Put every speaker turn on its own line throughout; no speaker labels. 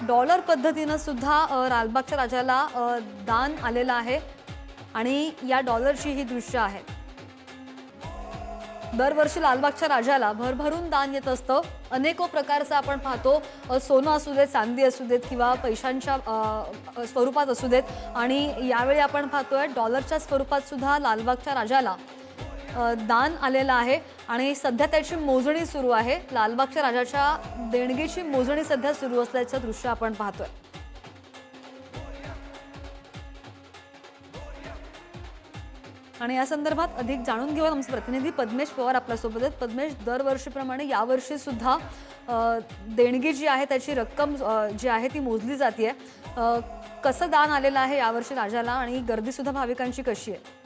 Dollar पद्धतीनं सुद्धा लालबागच्या राजाला दान आलेलं आहे आणि या डॉलरची ही दृश्य आहेत। दरवर्षी लालबागच्या राजाला भरभरून दान येत असतं। अनेको प्रकारचं आपण पाहतो, सोनं असू देत, चांदी असू देत किंवा पैशांच्या स्वरूपात असू देत, आणि यावेळी आपण पाहतोय डॉलरच्या स्वरूपात सुद्धा लालबागच्या राजाला दान आलेलं आहे आणि सध्या त्याची मोजणी सुरू आहे। लालबागच्या राजाच्या देणगीची मोजणी सध्या सुरू असल्याचं दृश्य आपण पाहतोय। आणि या संदर्भात अधिक जाणून घेऊया आमचे प्रतिनिधी पद्मेश पवार आपल्यासोबत आहेत। पद्मेश, दरवर्षीप्रमाणे यावर्षी सुद्धा देणगी जी आहे त्याची रक्कम जी आहे ती मोजली जाते। कसं दान आलेलं आहे यावर्षी राजाला आणि गर्दी सुद्धा भाविकांची कशी आहे?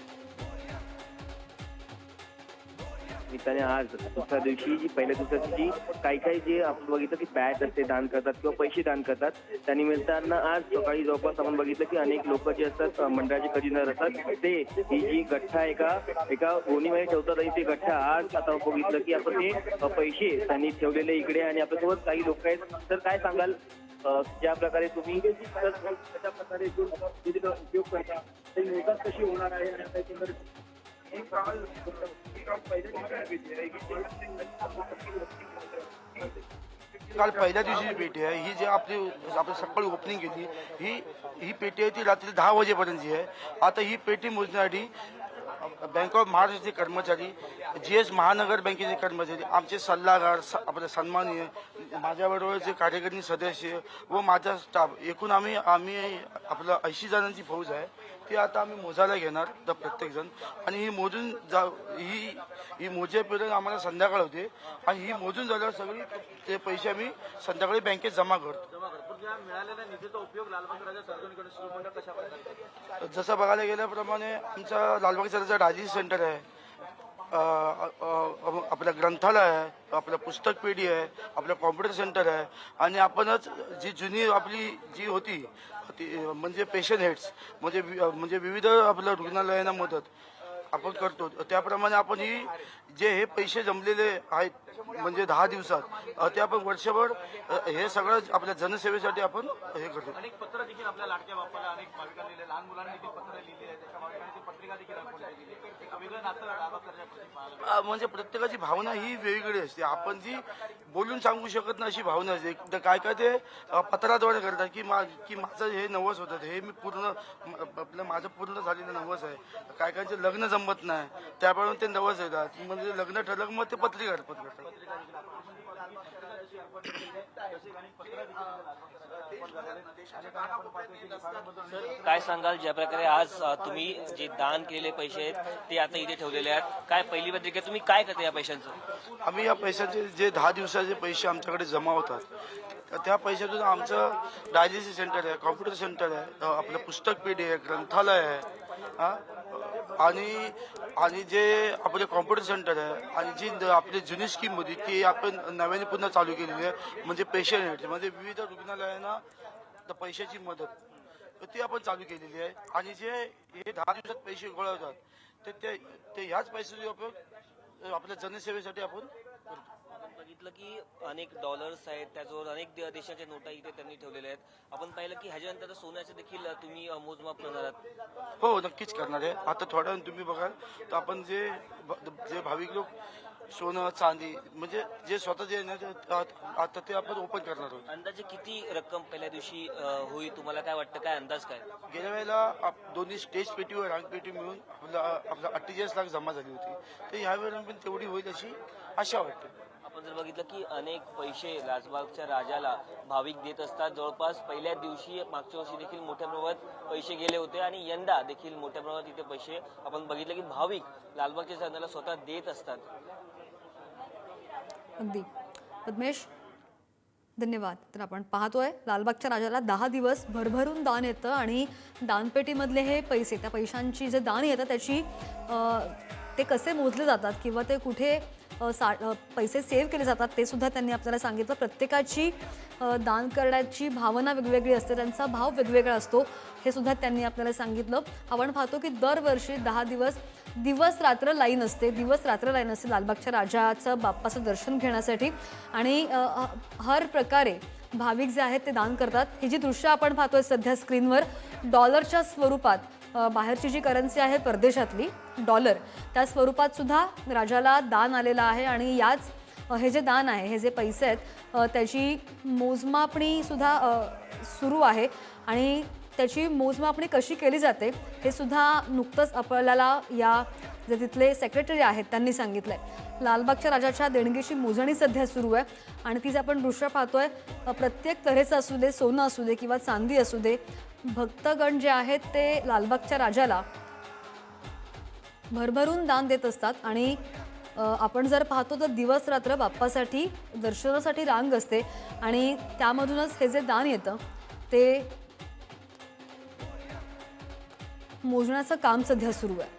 निमित्ताने आज दुसऱ्या दिवशी जी पहिल्या दिवसाची जी काही जे आपण बघितलं की बॅट असते दान करतात किंवा पैसे दान करतात, त्या निमित्तानं आज सकाळी जवळपास आपण बघितलं की अनेक लोक जे असतात मंडळाचे खजिनदार असतात ते ही जी गठ्ठा एका गोणीमध्ये ठेवतात आणि ते गठ्ठा आज आता बघितलं की आपण ते पैसे त्यांनी ठेवलेले इकडे आणि आपल्यासोबत काही लोक आहेत। तर काय सांगाल ज्या प्रकारे तुम्ही कशा प्रकारे उपयोग करता ते मोदक कशी होणार आहे आणि
काल पहिल्या दिवशी पेटी आहे ही, जी आपण सकाळी ओपनिंग केली ही पेटी आहे ती रात्री 10 वाजेपर्यंतची आहे। आता ही पेटी मोजण्यासाठी बँक ऑफ महाराष्ट्राचे कर्मचारी, GS महानगर बँकेचे कर्मचारी, आमचे सल्लागार, आपले सन्माननीय माझ्याबरोबर जे कार्यकारिणी सदस्य व माझा स्टाफ, एकूण आम्ही आपलं 80 जणांची फौज आहे ती आता आम्ही मोजायला घेणार तर प्रत्येकजण, आणि ही मोजून ही मोजेपर्यंत आम्हाला संध्याकाळ होते आणि ही मोजून झाल्यावर सगळी ते पैसे आम्ही संध्याकाळी बँकेत जमा करतो।
मिळालेल्या निधीचा उपयोग लालबाग राजा सार्वजनिक शिरोमंडळ कशा प्रकारे?
जसं बघायला गेल्याप्रमाणे आमचा लालबागचा राजा राजीव सेंटर आहे, आपलं ग्रंथालय आहे, आपलं पुस्तक पेढी आहे, आपलं कॉम्प्युटर सेंटर आहे, आणि आपणच जी जुनी आपली जी होती ती म्हणजे पेशंट हेड्स म्हणजे विविध आपल्या रुग्णालयांना मदत आपण करतो, त्याप्रमाणे आपण हे पैसे जमलेले आहेत म्हणजे 10 दिवसात ते आपण वर्षभर हे सगळं आपल्या जनसेवेसाठी आपण हे करतो।
अनेक पत्र देखील आपल्या लाडक्या बाप्पाला अनेक भाविकांनी लिहिले, लहान मुलांनी देखील पत्र लिहिली आहे, त्याच्या भाविकांची पत्रिका देखील आपण दिली, एक वेगळं नातं लालबाग राजाप्रती
म्हणजे प्रत्येकाची भावना ही वेगळी असते। आपण जी बोलून सांगू शकत नाही अशी भावना असते। तर काय ते पत्राद्वारे करतात की माझं हे नवस होतं, हे मी पूर्ण माझं पूर्ण झालेलं नवस आहे। कायचे लग्न जमत नाही त्याप्रमाणे ते नवस येतात, म्हणजे लग्न ठरलं मग ते पत्रिका अर्पण करतात।
काय सांगाल, ज्या प्रकारे आज तुम्ही जे दान केलेले पैसे आहेत ते आता इथे ठेवलेले आहेत, काय पहिली पत्रिका तुम्ही काय करता या पैशांचं?
आम्ही या पैशाचे जे 10 दिवसाचे पैसे आमच्याकडे जमा होतात त्या पैशातून आमचं डायलिसिस सेंटर आहे, कॉम्प्युटर सेंटर आहे, आपलं पुस्तक पेढी आहे, ग्रंथालय आहे, आणि जे आपले कॉम्प्युटर सेंटर आहे, आणि जी आपली जुनी स्कीम होती ती आपण नव्याने पुन्हा चालू केलेली आहे, म्हणजे पेशंट हेड म्हणजे विविध रुग्णालयांना पैशाची मदत ती आपण चालू केलेली आहे। आणि जे हे 10 दिवसात पैसे गोळा होतात ते ह्याच पैशाचा उपयोग आपल्या जनसेवेसाठी आपण करतो।
आपण बघितलं की अनेक डॉलर्स आहेत, त्याचबरोबर अनेक देशाच्या नोटा इथे त्यांनी ठेवलेल्या आहेत। आपण पाहिलं की ह्याच्यानंतर सोन्याचे देखील तुम्ही मोजमाप करणार आहात?
हो, नक्कीच करणार आहे। आता थोड्या वेळ तुम्ही बघाल तर आपण जे भाविक लोक सोनं चांदी म्हणजे जे स्वतः जे आता ते आपण ओपन करणार आहोत।
अंदाजे किती रक्कम पहिल्या दिवशी होईल, तुम्हाला काय वाटतं, काय अंदाज काय?
गेल्या वेळेला दोन्ही स्टेज पेटी व रांग पेटी मिळून आपला 48 लाख जमा झाली होती, तर ह्यावेळेला पण तेवढी होईल अशी आशा वाटते।
आपण जर बघितलं की अनेक पैसे लालबागच्या राजाला भाविक देत असतात। जवळपास पहिल्या दिवशी मागच्या वर्षी देखील मोठ्या प्रमाणात पैसे गेले होते आणि यंदा देखील मोठ्या प्रमाणात इथे पैसे आपण बघितलं की भाविक लालबागच्या राजाला स्वतः देत असतात।
अगदी पद्मेश, धन्यवाद। तर आपण पाहतोय लालबागच्या राजाला 10 दिवस भरभरून दान येतं आणि दानपेटीमधले हे पैसे, त्या पैशांची जे दान येतं त्याची ते कसे मोजले जातात किंवा ते कुठे पैसे सेव्ह केले जातात ते सुद्धा त्यांनी आपल्याला सांगितलं। प्रत्येकाची दान करण्याची भावना वेगवेगळी असते, त्यांचा भाव वेगवेगळा असतो हे सुद्धा त्यांनी आपल्याला सांगितलं। आपण पाहतो की दरवर्षी 10 दिवस रात्र लाईन असते, लालबागच्या राजाचं बाप्पाचं दर्शन घेण्यासाठी, आणि हर प्रकारे भाविक जे आहेत ते दान करतात. ही जी दृश्य आपण पाहतोय सध्या स्क्रीनवर, डॉलरच्या स्वरूपात बाहेरची जी करन्सी आहे परदेशातली डॉलर, त्या स्वरूपात सुद्धा राजाला दान आलेलं आहे. आणि याच हे जे दान आहे, हे जे पैसे आहेत, त्याची मोजमापणी सुद्धा सुरू आहे. आणि त्याची मोजमापणी कशी केली जाते हे सुद्धा नुकतंच आपल्याला या जे तिथले सेक्रेटरी आहेत त्यांनी सांगितलंय. लालबागच्या राजाच्या देणगीची मोजणी सध्या सुरू आहे आणि तीच आपण दृश्य पाहतोय. प्रत्येक तऱ्हेचं असू दे, सोनं असू दे किंवा चांदी असू दे, भक्तगण जे आहेत ते लालबागच्या राजाला भरभरून दान देत असतात. आणि आपण जर पाहतो तर दिवस रात्र बाप्पासाठी दर्शनासाठी रांग असते आणि त्यामधूनच हे जे दान येतं ते मोजण्याचं काम सध्या सुरू आहे.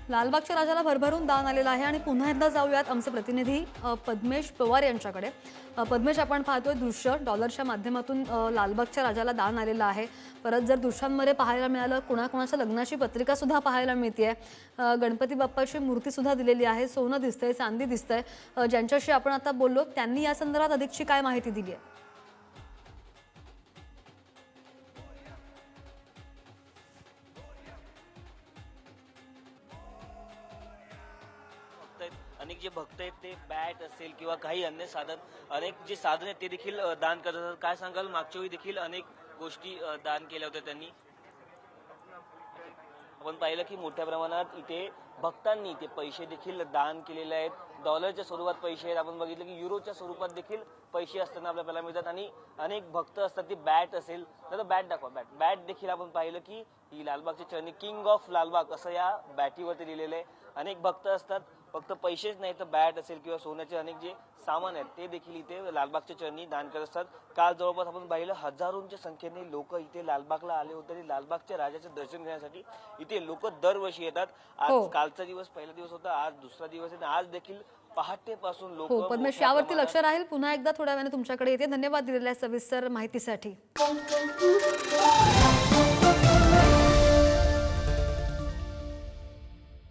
लालबागच्या राजाला भरभरून दान आलेलं आहे. आणि पुन्हा एकदा जाऊयात आमचे प्रतिनिधी पद्मेश पवार यांच्याकडे. पद्मेश, आपण पाहतोय दृश्य, डॉलरच्या माध्यमातून लालबागच्या राजाला दान आलेलं आहे. परत जर दृश्यांमध्ये पाहायला मिळालं, कुणाकुणाच्या लग्नाची पत्रिका सुद्धा पाहायला मिळते. गणपती बाप्पाची मूर्ती सुद्धा दिलेली आहे, सोनं दिसतंय, चांदी दिसतंय. ज्यांच्याशी आपण आता बोललो त्यांनी या संदर्भात अधिकची काय माहिती दिली आहे?
अनेक जे भक्त आहेत ते बॅट असेल किंवा काही अन्य साधन, अनेक जे साधन आहेत ते देखील दान करतात. काय सांगाल, मागच्या वेळी देखील अनेक गोष्टी दान केल्या होत्या त्यांनी? आपण पाहिलं की मोठ्या प्रमाणात इथे भक्तांनी ते पैसे देखील दान केलेले आहेत. डॉलरच्या स्वरूपात पैसे आहेत. आपण बघितलं की युरोच्या स्वरूपात देखील पैसे असताना आपल्याला मिळतात. आणि अनेक भक्त असतात, ती बॅट असेल तर बॅट दाखवा, बॅट देखील आपण पाहिलं की ही लालबागच्या चरणी किंग ऑफ लालबाग असं या बॅटीवरती लिहिलेलं आहे. अनेक भक्त असतात, फक्त पैसेच नाही तर बॅट असेल किंवा सोन्याचे अनेक जे सामान आहेत ते देखील इथे लालबागच्या चरणी दान करत असतात. काल जवळपास आपण पाहिलं हजारोंच्या संख्येने लोक इथे लालबागला आले होते आणि लालबागच्या राजाचे दर्शन घेण्यासाठी इथे लोक दरवर्षी येतात. आज कालचा दिवस पहिला दिवस होता, आज दुसरा दिवस आहे. आज देखील पहाटेपासून लोक.
हो पद्मेश, यावरती लक्ष राहील. पुन्हा एकदा थोड्या वेळाने तुमच्याकडे येते. धन्यवाद दिलेल्या सविस्तर माहितीसाठी.